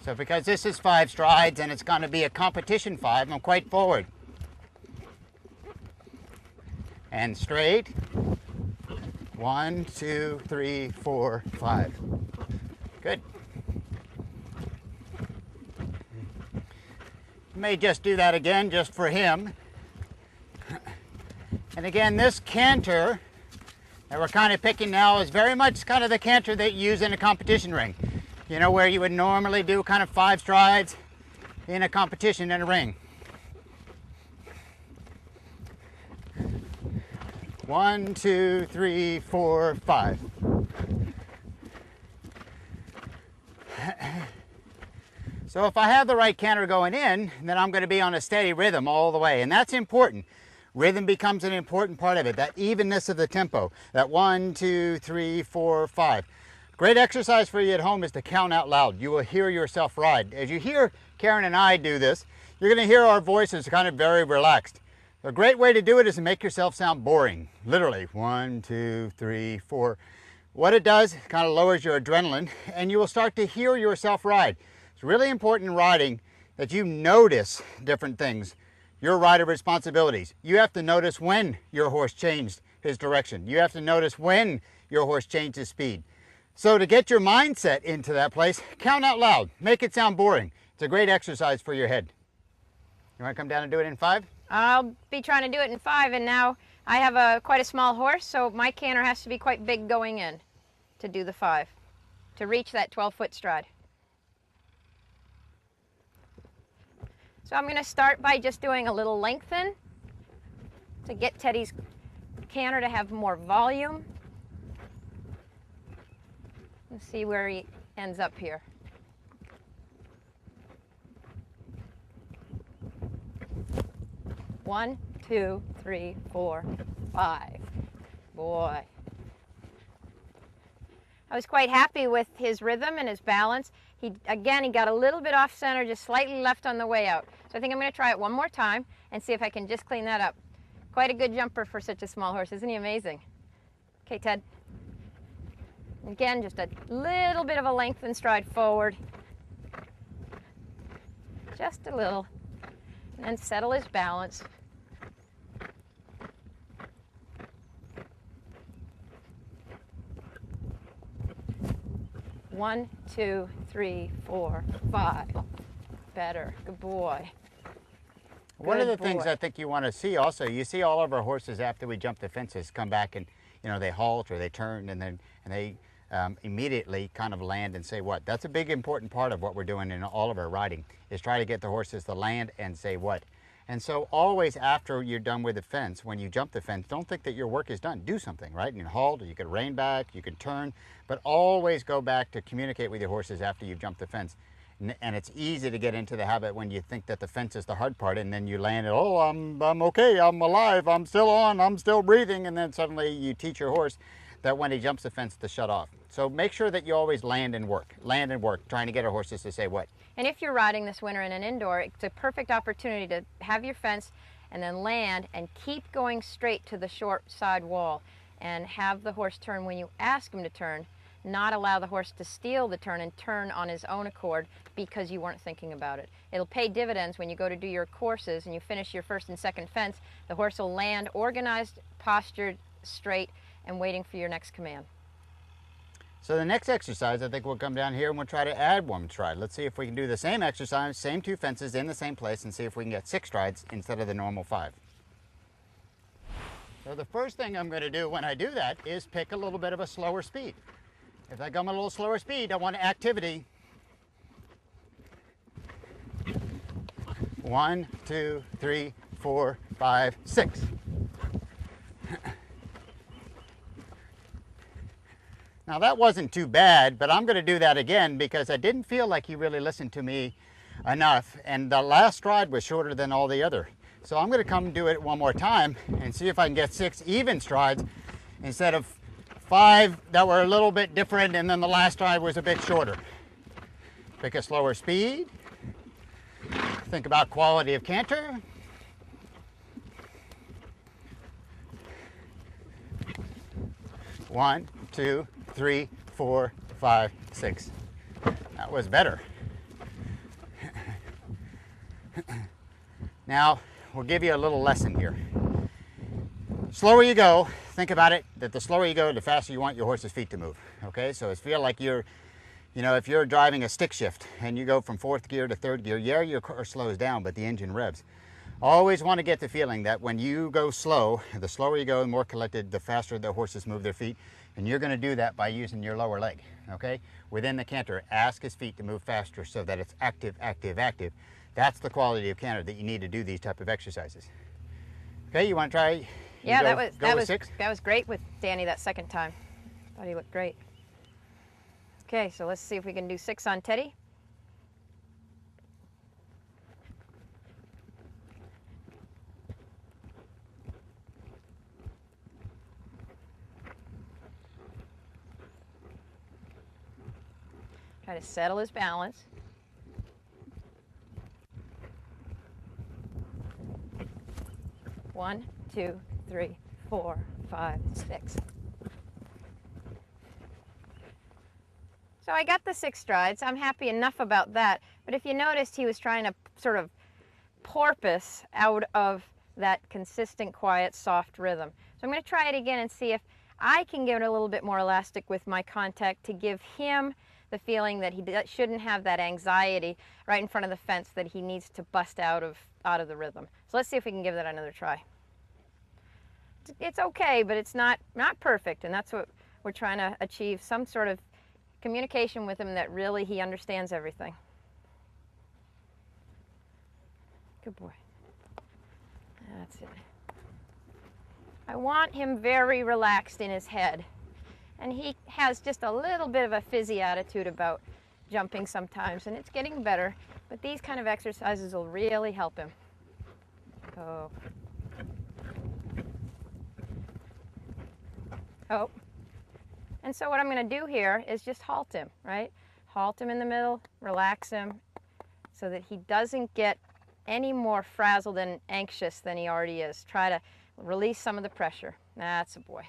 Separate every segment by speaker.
Speaker 1: So because this is 5 strides and it's going to be a competition 5, I'm quite forward. And straight. 1, 2, 3, 4, 5. Good. May just do that again just for him. And again, this canter that we're kind of picking now is very much kind of the canter that you use in a competition ring. You know, where you would normally do kind of 5 strides in a competition in a ring. 1, 2, 3, 4, 5. So if I have the right canter going in, then I'm going to be on a steady rhythm all the way, and that's important. Rhythm becomes an important part of it, that evenness of the tempo, that 1, 2, 3, 4, 5. Great exercise for you at home is to count out loud. You will hear yourself ride. As you hear Karen and I do this, you're going to hear our voices kind of very relaxed. A great way to do it is to make yourself sound boring. Literally, 1, 2, 3, 4. What it does, it kind of lowers your adrenaline, and you will start to hear yourself ride. It's really important in riding that you notice different things. Your rider responsibilities. You have to notice when your horse changed his direction. You have to notice when your horse changed his speed. So to get your mindset into that place, count out loud. Make it sound boring. It's a great exercise for your head. You want to come down and do it in 5?
Speaker 2: I'll be trying to do it in 5, and now I have quite a small horse, so my canter has to be quite big going in to do the 5, to reach that 12-foot stride. So I'm going to start by just doing a little lengthen to get Teddy's canter to have more volume. Let's see where he ends up here. One, 2, 3, 4, 5. Boy. I was quite happy with his rhythm and his balance. He got a little bit off center, just slightly left on the way out. So I think I'm going to try it one more time and see if I can just clean that up. Quite a good jumper for such a small horse. Isn't he amazing? Okay, Ted. Again, just a little bit of a lengthened stride forward. Just a little. And then settle his balance. One, 2, 3, 4, 5. Better. Good boy.
Speaker 1: One of the things I think you want to see also, you see all of our horses after we jump the fences come back and, you know, they halt or they turn and they immediately kind of land and say what. That's a big important part of what we're doing in all of our riding, is try to get the horses to land and say what. And so always after you're done with the fence, when you jump the fence, don't think that your work is done. Do something, right? You can halt, or you can rein back, you can turn, but always go back to communicate with your horses after you've jumped the fence. And it's easy to get into the habit when you think that the fence is the hard part, and then you land it, oh, I'm okay, I'm alive, I'm still on, I'm still breathing, and then suddenly you teach your horse that when he jumps the fence to shut off. So make sure that you always land and work, trying to get our horses to say what.
Speaker 2: And if you're riding this winter in an indoor, it's a perfect opportunity to have your fence and then land and keep going straight to the short side wall and have the horse turn when you ask him to turn, not allow the horse to steal the turn and turn on his own accord because you weren't thinking about it. It'll pay dividends when you go to do your courses and you finish your first and second fence. The horse will land organized, postured, straight, and waiting for your next command.
Speaker 1: So the next exercise, I think we'll come down here and we'll try to add 1 stride. Let's see if we can do the same exercise, same 2 fences in the same place, and see if we can get 6 strides instead of the normal 5. So the first thing I'm going to do when I do that is pick a little bit of a slower speed. If I go a little slower speed, I want activity. 1, 2, 3, 4, 5, 6. Now that wasn't too bad, but I'm going to do that again because I didn't feel like he really listened to me enough, and the last stride was shorter than all the other. So I'm going to come do it one more time and see if I can get 6 even strides instead of 5 that were a little bit different, and then the last stride was a bit shorter. Pick a slower speed. Think about quality of canter. One, 2, 3, 4, 5, 6. That was better. Now, we'll give you a little lesson here. Slower you go, think about it, that the slower you go, the faster you want your horse's feet to move. Okay, so it's feel like you're, you know, if you're driving a stick shift and you go from 4th gear to 3rd gear, yeah, your car slows down, but the engine revs. Always want to get the feeling that when you go slow, the slower you go, the more collected, the faster the horses move their feet. And you're going to do that by using your lower leg, okay? Within the canter, ask his feet to move faster so that it's active, active, active. That's the quality of canter that you need to do these type of exercises. Okay, you want to try?
Speaker 2: Yeah, that was
Speaker 1: 6?
Speaker 2: That was great with Danny that second time. Thought he looked great. Okay, so let's see if we can do 6 on Teddy. Try to settle his balance. One, 2, 3, 4, 5, 6. So I got the 6 strides. I'm happy enough about that. But if you noticed, he was trying to sort of porpoise out of that consistent, quiet, soft rhythm. So I'm going to try it again and see if I can get it a little bit more elastic with my contact to give him the feeling that he shouldn't have that anxiety right in front of the fence, that he needs to bust out of the rhythm. So let's see if we can give that another try. It's okay, but it's not perfect, and that's what we're trying to achieve, some sort of communication with him that really he understands everything. Good boy. That's it. I want him very relaxed in his head. And he has just a little bit of a fizzy attitude about jumping sometimes, and it's getting better. But these kind of exercises will really help him. Oh. Oh. And so what I'm going to do here is just halt him, right? Halt him in the middle, relax him, so that he doesn't get any more frazzled and anxious than he already is. Try to release some of the pressure. That's a boy.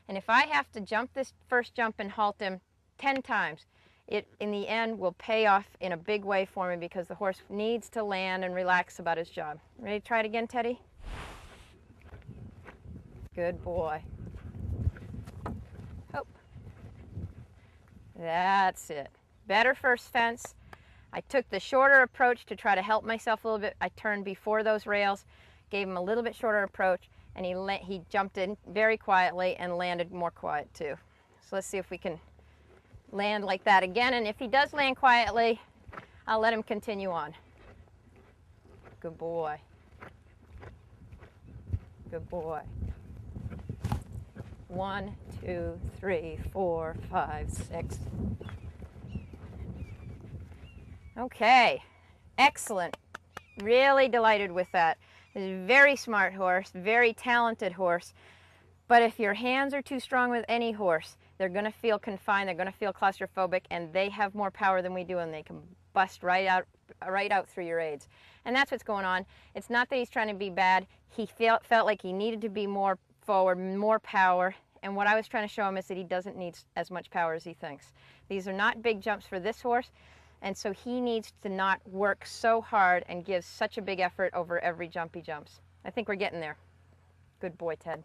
Speaker 2: And if I have to jump this first jump and halt him 10 times, it in the end will pay off in a big way for me, because the horse needs to land and relax about his job. Ready to try it again, Teddy? Good boy. Hope. That's it. Better first fence. I took the shorter approach to try to help myself a little bit. I turned before those rails, gave him a little bit shorter approach, and he jumped in very quietly and landed more quiet too. So let's see if we can land like that again, and if he does land quietly, I'll let him continue on. Good boy. Good boy. 1, 2, 3, 4, 5, 6. Okay, excellent. Really delighted with that. He's a very smart horse, very talented horse. But if your hands are too strong with any horse, they're going to feel confined, they're going to feel claustrophobic, and they have more power than we do, and they can bust right out through your aids. And that's what's going on. It's not that he's trying to be bad. He felt like he needed to be more forward, more power. And what I was trying to show him is that he doesn't need as much power as he thinks. These are not big jumps for this horse. And so he needs to not work so hard and give such a big effort over every jump he jumps. I think we're getting there. Good boy, Ted.